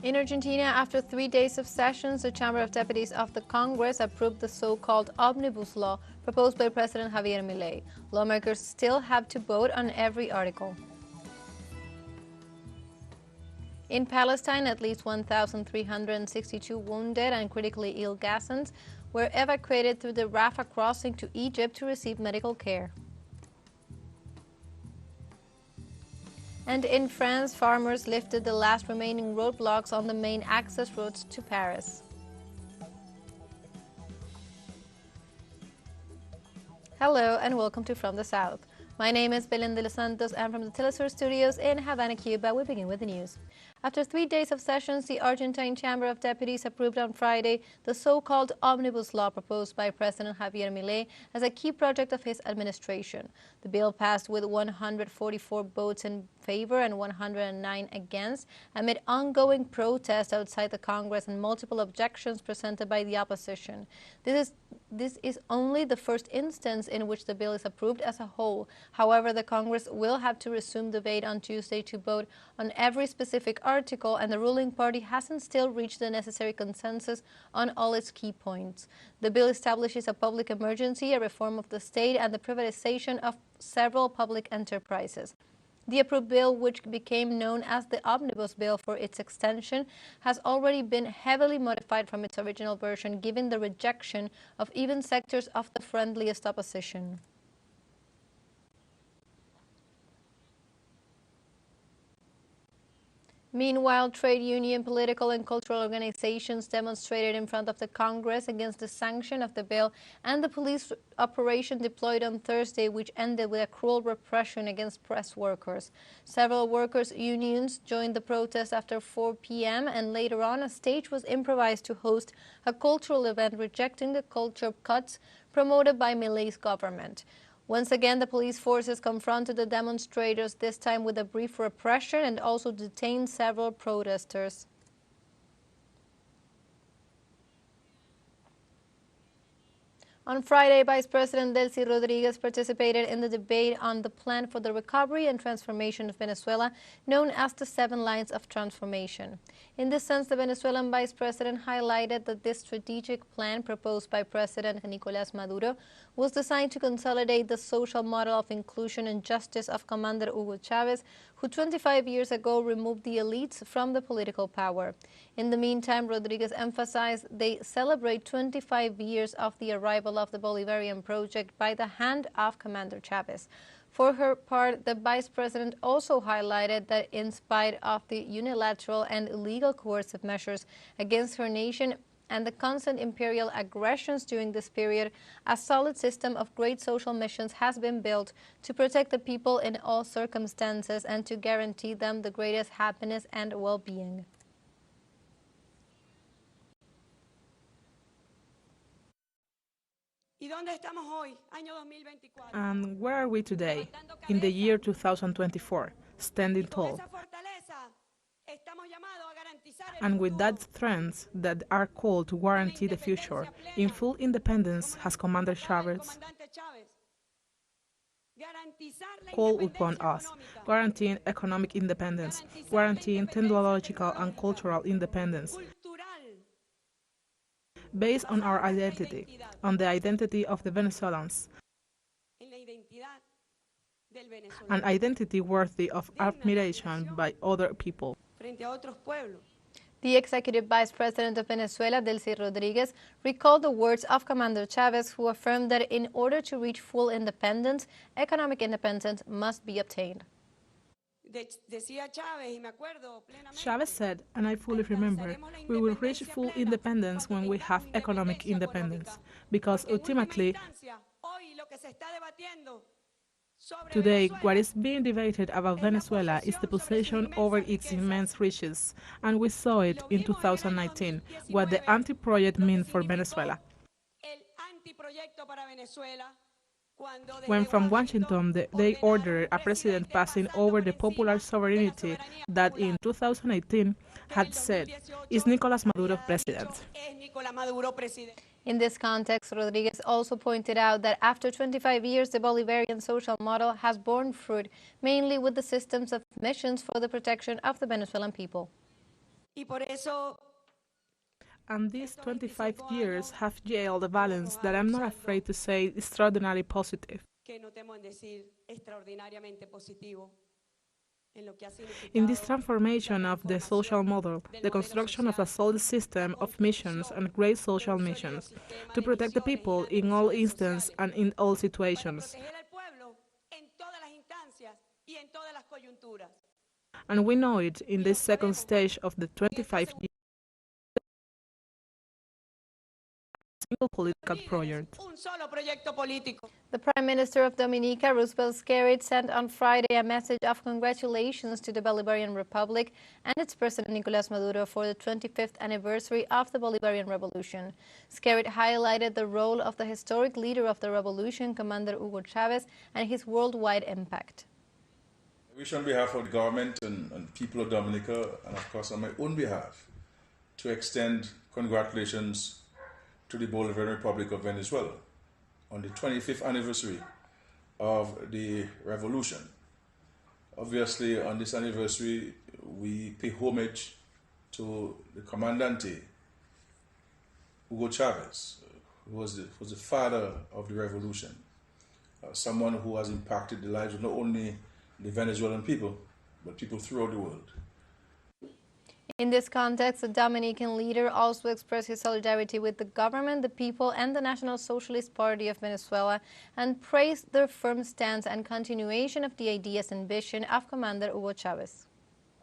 In Argentina, after 3 days of sessions, the Chamber of Deputies of the Congress approved the so-called Omnibus law proposed by President Javier Milei. Lawmakers still have to vote on every article. In Palestine, at least 1,362 wounded and critically ill Gazans were evacuated through the Rafah crossing to Egypt to receive medical care. And in France, farmers lifted the last remaining roadblocks on the main access roads to Paris. Hello and welcome to From the South. My name is Belén de los Santos and from the teleSUR studios in Havana, Cuba, we begin with the news. After 3 days of sessions, the Argentine Chamber of Deputies approved on Friday the so-called Omnibus law proposed by President Javier Milei as a key project of his administration. The bill passed with 144 votes in favor and 109 against, amid ongoing protests outside the Congress and multiple objections presented by the opposition. This is only the first instance in which the bill is approved as a whole. However, the Congress will have to resume debate on Tuesday to vote on every specific article, and the ruling party hasn't still reached the necessary consensus on all its key points. The bill establishes a public emergency, a reform of the state, and the privatization of several public enterprises. The approved bill, which became known as the Omnibus Bill for its extension, has already been heavily modified from its original version, given the rejection of even sectors of the friendliest opposition. Meanwhile, trade union, political and cultural organizations demonstrated in front of the Congress against the sanction of the bill and the police operation deployed on Thursday, which ended with a cruel repression against press workers. Several workers' unions joined the protest after 4 p.m. and later on a stage was improvised to host a cultural event rejecting the culture cuts promoted by Milei's government. Once again, the police forces confronted the demonstrators, this time with a brief repression, and also detained several protesters. On Friday, Vice President Delcy Rodriguez participated in the debate on the plan for the recovery and transformation of Venezuela, known as the 7 Lines of Transformation. In this sense, the Venezuelan Vice President highlighted that this strategic plan proposed by President Nicolás Maduro was designed to consolidate the social model of inclusion and justice of Commander Hugo Chávez, who 25 years ago removed the elites from the political power. In the meantime, Rodriguez emphasized they celebrate 25 years of the arrival of the Bolivarian project by the hand of Commander Chávez. For her part, the Vice President also highlighted that in spite of the unilateral and illegal coercive measures against her nation and the constant imperial aggressions during this period, a solid system of great social missions has been built to protect the people in all circumstances and to guarantee them the greatest happiness and well-being. And where are we today, in the year 2024, standing tall? And with that strength that are called to guarantee the future, in full independence has Commander Chávez called upon us, guaranteeing economic independence, guaranteeing technological and cultural independence, based on our identity, on the identity of the Venezuelans, an identity worthy of admiration by other people. The Executive Vice President of Venezuela, Delcy Rodriguez, recalled the words of Commander Chávez, who affirmed that in order to reach full independence, economic independence must be obtained. Chávez said, and I fully remember, we will reach full independence when we have economic independence, because ultimately, today, what is being debated about Venezuela is the possession over its immense riches, and we saw it in 2019, what the anti-project meant for Venezuela. When from Washington they ordered a president passing over the popular sovereignty that in 2018 had said, is Nicolás Maduro president? In this context, Rodriguez also pointed out that after 25 years, the Bolivarian social model has borne fruit, mainly with the systems of missions for the protection of the Venezuelan people. And these 25 years have yielded a balance that I'm not afraid to say extraordinarily positive. In this transformation of the social model, the construction of a solid system of missions and great social missions to protect the people in all instances and in all situations. And we know it in this second stage of the 25 years. Single political project. The Prime Minister of Dominica, Roosevelt Skerrit, sent on Friday a message of congratulations to the Bolivarian Republic and its President Nicolás Maduro for the 25th anniversary of the Bolivarian Revolution. Skerrit highlighted the role of the historic leader of the revolution, Commander Hugo Chavez, and his worldwide impact. I wish on behalf of the government and people of Dominica, and of course on my own behalf, to extend congratulations to the Bolivarian Republic of Venezuela on the 25th anniversary of the revolution. Obviously, on this anniversary, we pay homage to the Comandante, Hugo Chavez, who was the father of the revolution, someone who has impacted the lives of not only the Venezuelan people, but people throughout the world. In this context, the Dominican leader also expressed his solidarity with the government, the people, and the National Socialist Party of Venezuela, and praised their firm stance and continuation of the ideas and vision of Commander Hugo Chavez.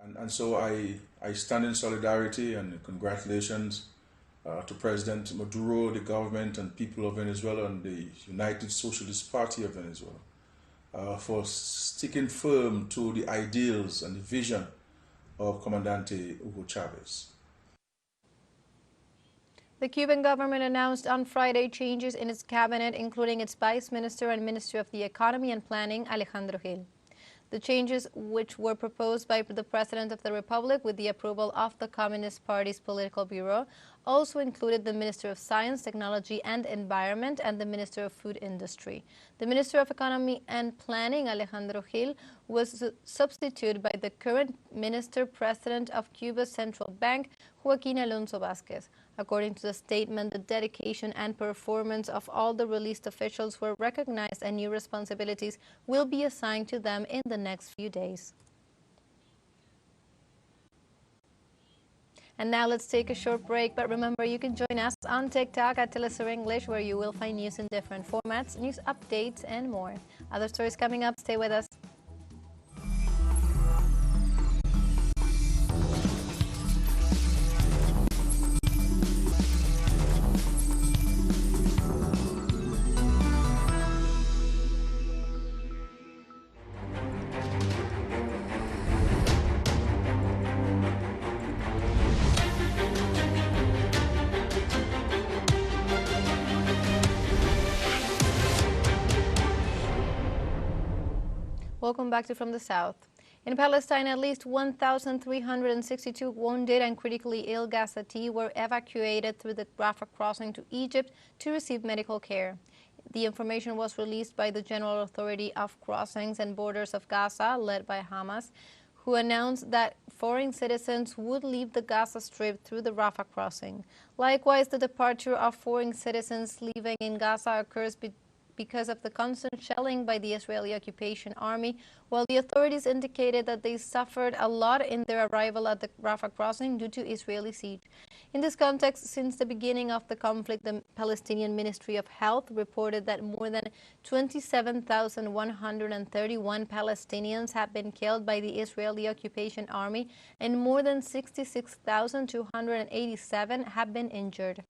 And so I stand in solidarity and congratulations to President Maduro, the government and people of Venezuela, and the United Socialist Party of Venezuela for sticking firm to the ideals and the vision of Comandante Hugo Chavez. The Cuban government announced on Friday changes in its cabinet, including its vice minister and minister of the economy and planning, Alejandro Gil. The changes, which were proposed by the President of the Republic with the approval of the Communist Party's Political Bureau, also included the Minister of Science, Technology and Environment and the Minister of Food Industry. The Minister of Economy and Planning, Alejandro Gil, was substituted by the current Minister President of Cuba's Central Bank, Joaquín Alonso Vázquez. According to the statement, the dedication and performance of all the released officials were recognized and new responsibilities will be assigned to them in the next few days. And now let's take a short break, but remember you can join us on TikTok at teleSUR English, where you will find news in different formats, news updates and more. Other stories coming up, stay with us. Welcome back to From the South. In Palestine, at least 1,362 wounded and critically ill Gazati were evacuated through the Rafah crossing to Egypt to receive medical care. The information was released by the General Authority of Crossings and Borders of Gaza, led by Hamas, who announced that foreign citizens would leave the Gaza Strip through the Rafah crossing. Likewise, the departure of foreign citizens living in Gaza occurs because of the constant shelling by the Israeli occupation army, while the authorities indicated that they suffered a lot in their arrival at the Rafah crossing due to Israeli siege. In this context, since the beginning of the conflict, the Palestinian Ministry of Health reported that more than 27,131 Palestinians have been killed by the Israeli occupation army and more than 66,287 have been injured.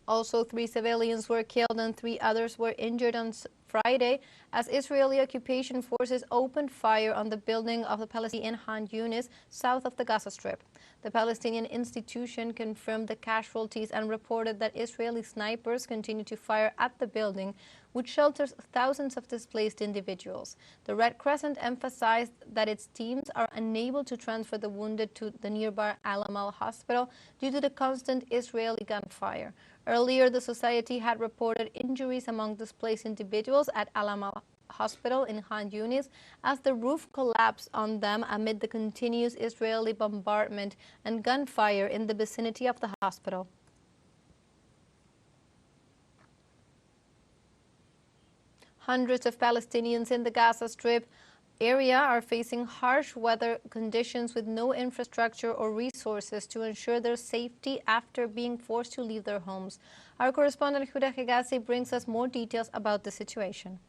Also, 3 civilians were killed and 3 others were injured on Friday as Israeli occupation forces opened fire on the building of the Palestinian Khan Yunis south of the Gaza Strip. The Palestinian institution confirmed the casualties and reported that Israeli snipers continue to fire at the building, which shelters thousands of displaced individuals. The Red Crescent emphasized that its teams are unable to transfer the wounded to the nearby Al-Amal hospital due to the constant Israeli gunfire. Earlier, the society had reported injuries among displaced individuals at Al-Amal hospital in Khan Yunis as the roof collapsed on them amid the continuous Israeli bombardment and gunfire in the vicinity of the hospital. Hundreds of Palestinians in the Gaza Strip area are facing harsh weather conditions with no infrastructure or resources to ensure their safety after being forced to leave their homes. Our correspondent Huda Hegazi brings us more details about the situation.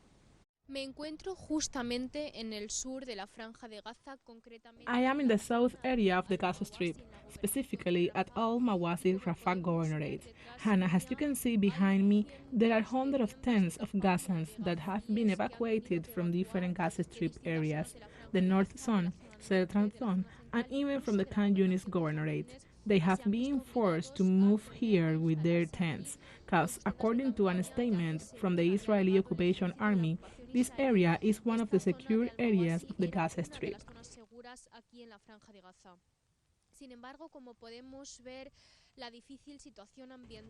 Me encuentro justamente en el sur de la Franja de Gaza, concretamente. I am in the south area of the Gaza Strip, specifically at Al Mawasi Rafah Governorate. And as you can see behind me, there are hundreds of tens of Gazans that have been evacuated from different Gaza Strip areas, the North Zone, Central Zone, and even from the Khan Yunis Governorate. They have been forced to move here with their tents, because according to a statement from the Israeli occupation army, this area is one of the secure areas of the Gaza Strip.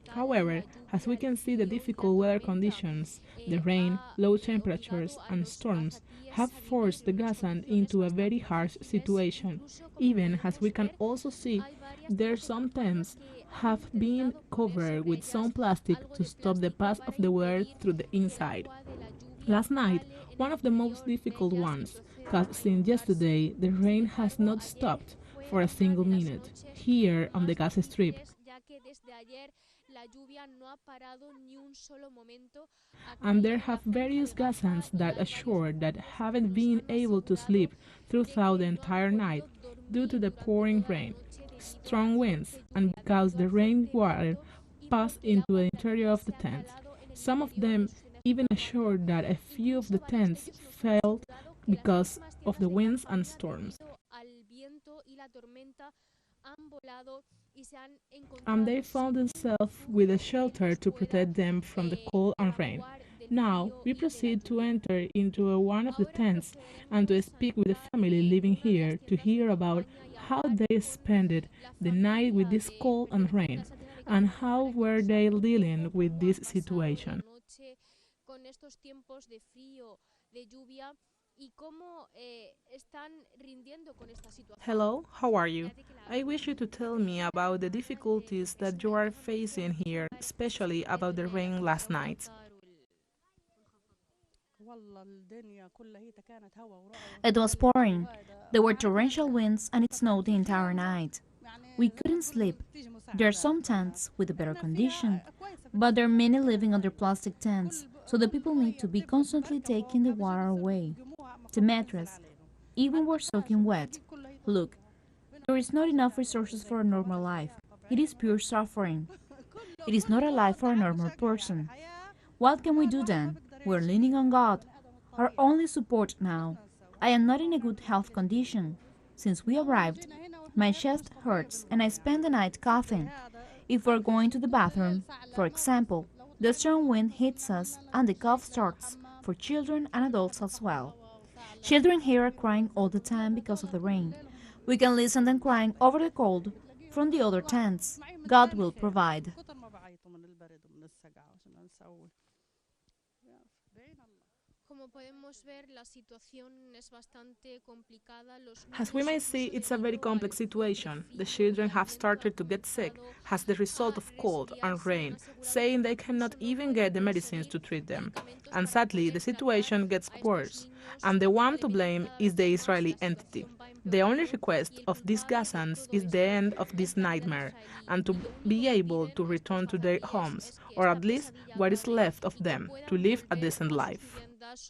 However, as we can see, the difficult weather conditions, the rain, low temperatures, and storms have forced the Gazans into a very harsh situation. Even as we can also see, there some tents have been covered with some plastic to stop the path of the weather through the inside. Last night, one of the most difficult ones, because since yesterday the rain has not stopped for a single minute here on the Gaza Strip. And there have various Gazans that assure that haven't been able to sleep throughout the entire night due to the pouring rain, strong winds, and because the rainwater passed into the interior of the tents. Some of them even assured that a few of the tents fell because of the winds and storms. And they found themselves with a shelter to protect them from the cold and rain. Now, we proceed to enter into one of the tents and to speak with the family living here to hear about how they spent the night with this cold and rain, and how were they dealing with this situation. Hello, how are you? I wish you to tell me about the difficulties that you are facing here, especially about the rain last night. It was pouring. There were torrential winds and it snowed the entire night. We couldn't sleep. There are some tents with a better condition, but there are many living under plastic tents, so the people need to be constantly taking the water away. The mattress, even were soaking wet. Look, there is not enough resources for a normal life. It is pure suffering. It is not a life for a normal person. What can we do then? We're leaning on God, our only support now. I am not in a good health condition. Since we arrived, my chest hurts and I spend the night coughing. If we're going to the bathroom, for example, the strong wind hits us and the cough starts, for children and adults as well. Children here are crying all the time because of the rain. We can listen them crying over the cold from the other tents. God will provide. As we may see, it's a very complex situation. The children have started to get sick as the result of cold and rain, saying they cannot even get the medicines to treat them. And sadly, the situation gets worse. And the one to blame is the Israeli entity. The only request of these Gazans is the end of this nightmare and to be able to return to their homes, or at least what is left of them, to live a decent life.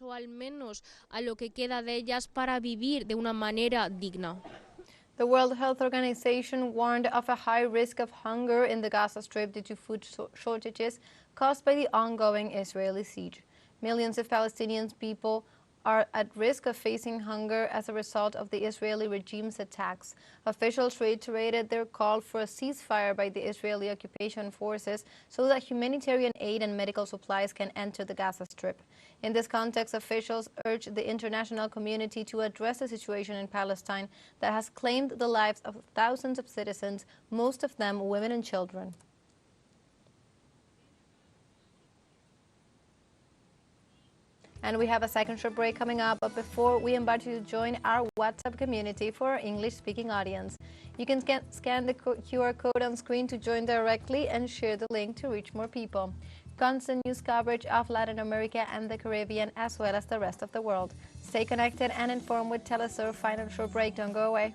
O al menos a lo que queda de ellas para vivir de una manera digna. The World Health Organization warned of a high risk of hunger in the Gaza Strip due to food shortages caused by the ongoing Israeli siege. Millions of Palestinian people are at risk of facing hunger as a result of the Israeli regime's attacks. Officials reiterated their call for a ceasefire by the Israeli occupation forces so that humanitarian aid and medical supplies can enter the Gaza Strip. In this context, officials urged the international community to address the situation in Palestine that has claimed the lives of thousands of citizens, most of them women and children. And we have a second short break coming up, but before we invite you to join our WhatsApp community for our English-speaking audience. You can scan the QR code on screen to join directly and share the link to reach more people. Constant news coverage of Latin America and the Caribbean, as well as the rest of the world. Stay connected and informed with teleSUR. Final short break. Don't go away.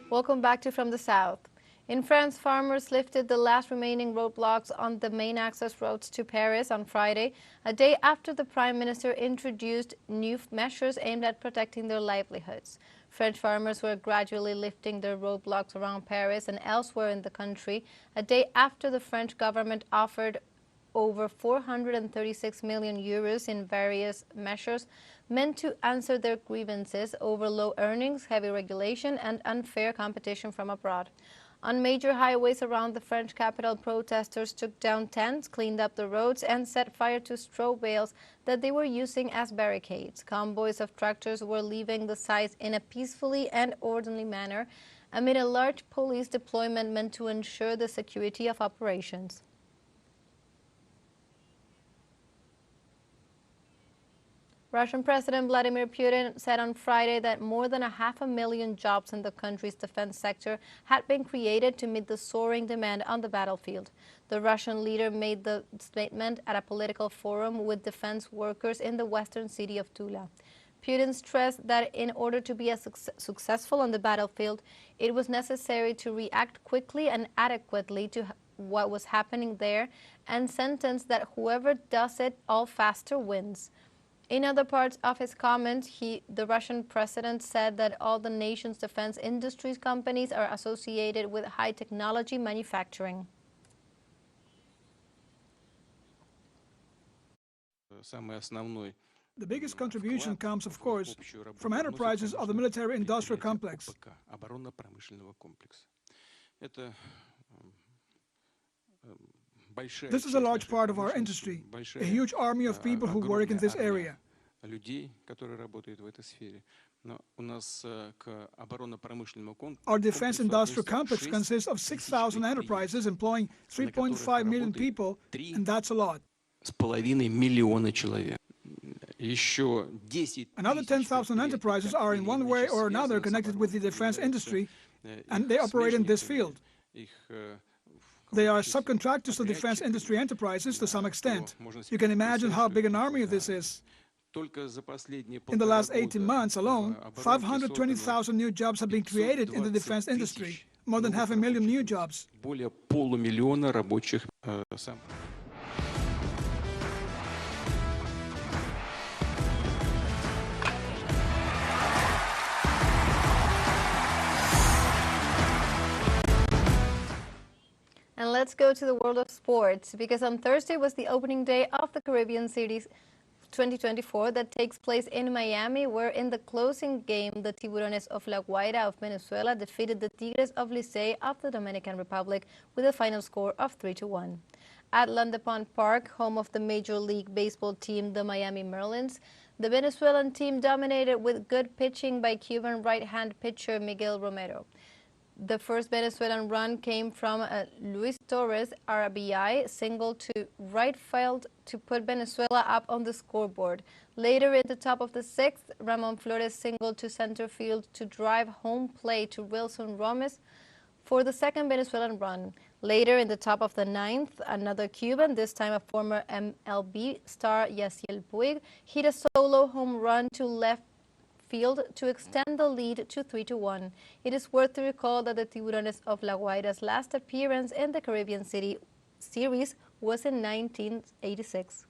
Welcome back to From the South. In France, farmers lifted the last remaining roadblocks on the main access roads to Paris on Friday, a day after the Prime Minister introduced new measures aimed at protecting their livelihoods. French farmers were gradually lifting their roadblocks around Paris and elsewhere in the country, a day after the French government offered over 436 million euros in various measures meant to answer their grievances over low earnings, heavy regulation, and unfair competition from abroad. On major highways around the French capital, protesters took down tents, cleaned up the roads, and set fire to straw bales that they were using as barricades. Convoys of tractors were leaving the sites in a peacefully and orderly manner amid a large police deployment meant to ensure the security of operations. Russian President Vladimir Putin said on Friday that more than 500,000 jobs in the country's defense sector had been created to meet the soaring demand on the battlefield. The Russian leader made the statement at a political forum with defense workers in the western city of Tula. Putin stressed that in order to be successful on the battlefield, it was necessary to react quickly and adequately to what was happening there, and sentenced that whoever does it all faster wins. In other parts of his comment, the Russian president said that all the nation's defense industries companies are associated with high technology manufacturing. The biggest contribution comes, of course, from enterprises of the military-industrial complex. This is a large part of our industry, a huge army of people who work in this area. Our defense industrial complex consists of 6,000 enterprises employing 3.5 million people, and that's a lot. Another 10,000 enterprises are in one way or another connected with the defense industry, and they operate in this field. They are subcontractors to defense industry enterprises to some extent. You can imagine how big an army this is. In the last 18 months alone, 520,000 new jobs have been created in the defense industry, more than 500,000 new jobs. And let's go to the world of sports, because on Thursday was the opening day of the Caribbean Series 2024 that takes place in Miami, where in the closing game, the Tiburones of La Guaira of Venezuela defeated the Tigres of Licey of the Dominican Republic with a final score of 3-1. At Landepont Park, home of the Major League Baseball team, the Miami Marlins, the Venezuelan team dominated with good pitching by Cuban right-hand pitcher Miguel Romero. The first Venezuelan run came from Luis Torres' RBI single to right field to put Venezuela up on the scoreboard. Later, in the top of the sixth, Ramon Flores singled to center field to drive home plate to Wilson Romes for the second Venezuelan run. Later, in the top of the ninth, another Cuban, this time a former MLB star Yasiel Puig, hit a solo home run to left field to extend the lead to 3-1. It is worth to recall that the Tiburones of La Guaira's last appearance in the Caribbean Series was in 1986.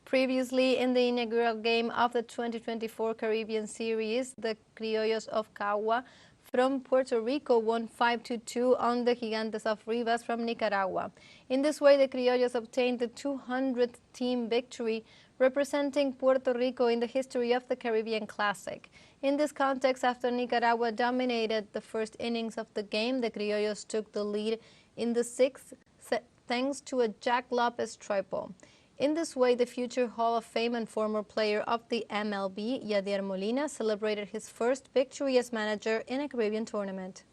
Previously, in the inaugural game of the 2024 Caribbean Series, the Criollos of Cagua from Puerto Rico won 5-2 on the Gigantes of Rivas from Nicaragua. In this way, the Criollos obtained the 200th team victory, representing Puerto Rico in the history of the Caribbean Classic. In this context, after Nicaragua dominated the first innings of the game, the Criollos took the lead in the sixth thanks to a Jack Lopez triple. In this way, the future Hall of Fame and former player of the MLB, Yadier Molina, celebrated his first victory as manager in a Caribbean tournament.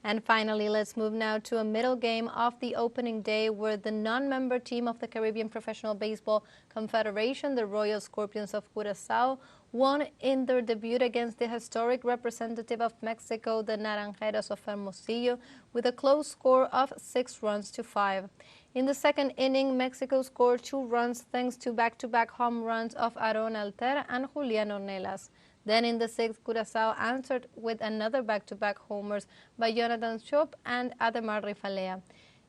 And finally, let's move now to a middle game of the opening day where the non-member team of the Caribbean Professional Baseball Confederation, the Royal Scorpions of Curaçao, won in their debut against the historic representative of Mexico, the Naranjeros of Hermosillo, with a close score of 6-5. In the second inning, Mexico scored 2 runs thanks to back-to-back home runs of Aaron Alter and Julian Ornelas. Then in the 6th, Curaçao answered with another back-to-back homers by Jonathan Schoop and Ademar Rifalea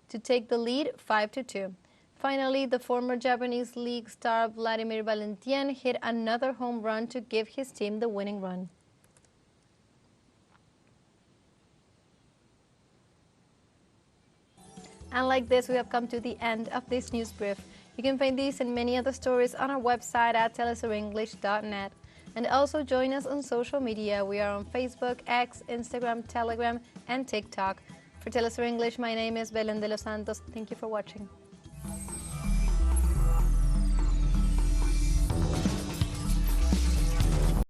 to take the lead 5-2. Finally, the former Japanese League star Vladimir Valentien hit another home run to give his team the winning run. And like this, we have come to the end of this news brief. You can find these and many other stories on our website at telesurenglish.net. And also join us on social media. We are on Facebook, X, Instagram, Telegram, and TikTok. For TeleSUR English, my name is Belén de los Santos. Thank you for watching.